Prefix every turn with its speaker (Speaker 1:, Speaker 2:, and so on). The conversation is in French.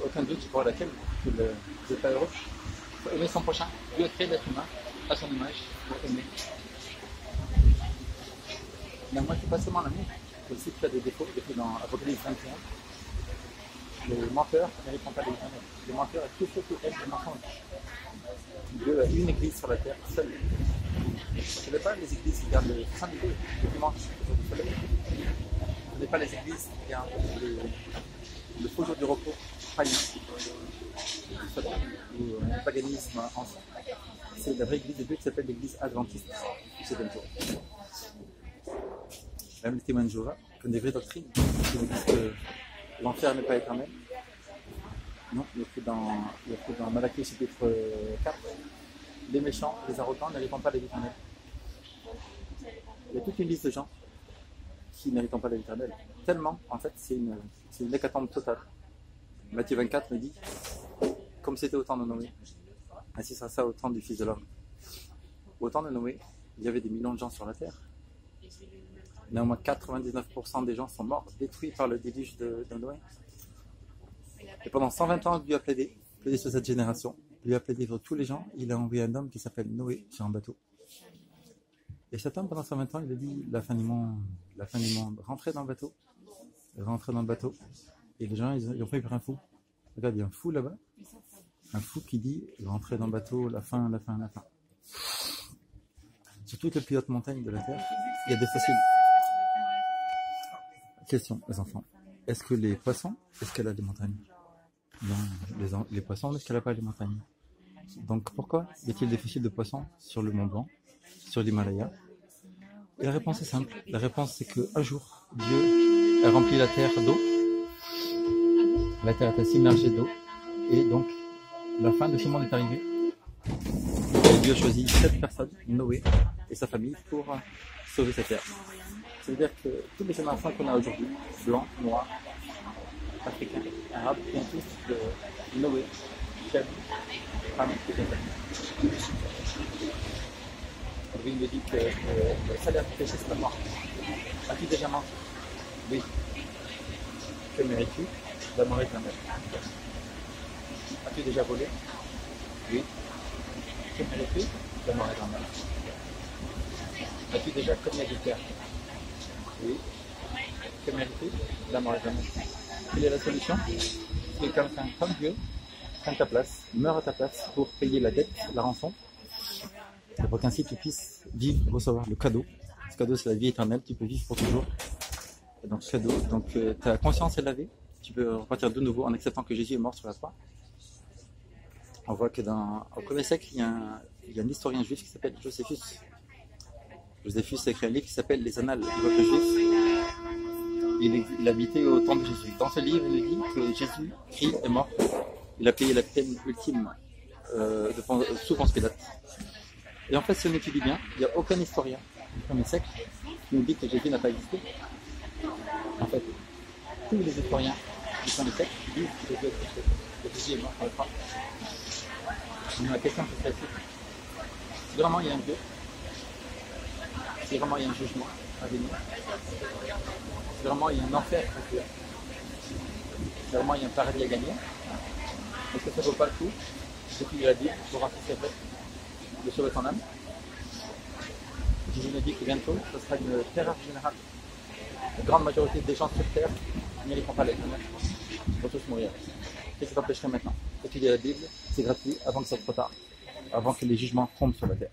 Speaker 1: Aucun doute pour laquelle vous n'êtes pas heureux. Il faut aimer son prochain. Dieu a créé l'être humain à son image pour aimer. L'amour, c'est pas seulement l'amour. Aussi, tu as des défauts. Depuis dans Apocalypse 21, les menteurs ne répondent pas à l'Éternel. Les menteurs, tous ceux qui aiment les mensonges. Dieu a une église sur la terre, seule. Ce n'est pas les églises qui gardent le samedi, le dimanche, le jour du soleil. Ce n'est pas les églises qui gardent le faux jour du repos païen, ou le paganisme ancien. C'est la vraie église de Dieu qui s'appelle l'église adventiste du 7e jour. Même les témoins de Jéhovah, comme des vraies doctrines, qui nous disent que l'enfer n'est pas éternel. Non, il y a écrit dans Malachie chapitre 4, les méchants, les arrogants ne répondent pas à l'éternel. Il y a toute une liste de gens qui ne méritent pas l'éternel. Tellement, en fait, c'est une hécatombe totale. Matthieu 24 me dit, comme c'était au temps de Noé, ainsi sera ça au temps du Fils de l'homme. Au temps de Noé, il y avait des millions de gens sur la terre. Néanmoins, 99% des gens sont morts, détruits par le déluge de Noé. Et pendant 120 ans, Dieu a plaidé sur cette génération. Dieu a plaidé pour tous les gens. Il a envoyé un homme qui s'appelle Noé sur un bateau. Et cet homme, pendant 120 ans, il a dit la fin du monde, rentrez dans le bateau. Et les gens, ils ont pris pour un fou. Regarde, il y a un fou là-bas. Un fou qui dit rentrez dans le bateau, la fin. Sur toutes les plus hautes montagnes de la terre, il y a des fossiles. Question, les enfants. Est-ce que les poissons escaladent des montagnes? Non, les poissons n'escaladent pas les montagnes. Donc pourquoi y a-t-il des fossiles de poissons sur le Mont Blanc, sur l'Himalaya? Et la réponse est simple. La réponse c'est qu'un jour, Dieu a rempli la terre d'eau. La terre a été submergée d'eau. Et donc, la fin de ce monde est arrivée. Et Dieu a choisi 7 personnes, Noé et sa famille, pour sauver cette terre. C'est-à-dire que toutes les générations qu'on a aujourd'hui, blancs, noirs, africains, arabes, viennent tous de Noé, Shem, Ham et Japheth. Lui me dit que le salaire du péché c'est la mort. As-tu déjà menti? Oui. Que mérites-tu? La mort éternelle. As-tu déjà volé? Oui. Que mérites-tu? La mort éternelle. As-tu déjà commis adultère? Oui. Que mérites-tu? La mort éternelle. Quelle est la solution? C'est quelqu'un comme Dieu prenne ta place, meurt à ta place pour payer la dette, la rançon, et pour qu'ainsi tu puisses vivre, recevoir le cadeau. Ce cadeau, c'est la vie éternelle, tu peux vivre pour toujours. Et donc, ce cadeau, ta conscience est lavée, tu peux repartir de nouveau en acceptant que Jésus est mort sur la croix. On voit que au 1er siècle, il y a un historien juif qui s'appelle Joséphus. Joséphus a écrit un livre qui s'appelle Les Annales du peuple juif. Il habitait au temps de Jésus. Dans ce livre, il dit que Jésus-Christ est mort. Il a payé la peine ultime sous Ponce Pilate. Et en fait, si on étudie bien, il n'y a aucun historien du 1er siècle qui nous dit que Jésus n'a pas existé. En fait, tous les historiens du 1er siècle disent que Jésus a existé, que Jésus est mort sur la croix. Mais la question c'est celle-ci. Si vraiment il y a un Dieu, si vraiment il y a un jugement à venir, si vraiment il y a un enfer à fuir, si vraiment il y a un paradis à gagner, est-ce que ça ne vaut pas le coup, ce qu'il lui a dit, pour rassasier de sauver ton âme? Jésus nous dit que bientôt, ce sera une terreur générale. La grande majorité des gens sur terre n'iront pas l'éternel. Ils vont tous mourir. Qu'est-ce qui t'empêcherait maintenant? Étudier la Bible, c'est gratuit, avant que ce soit trop tard, avant que les jugements tombent sur la terre.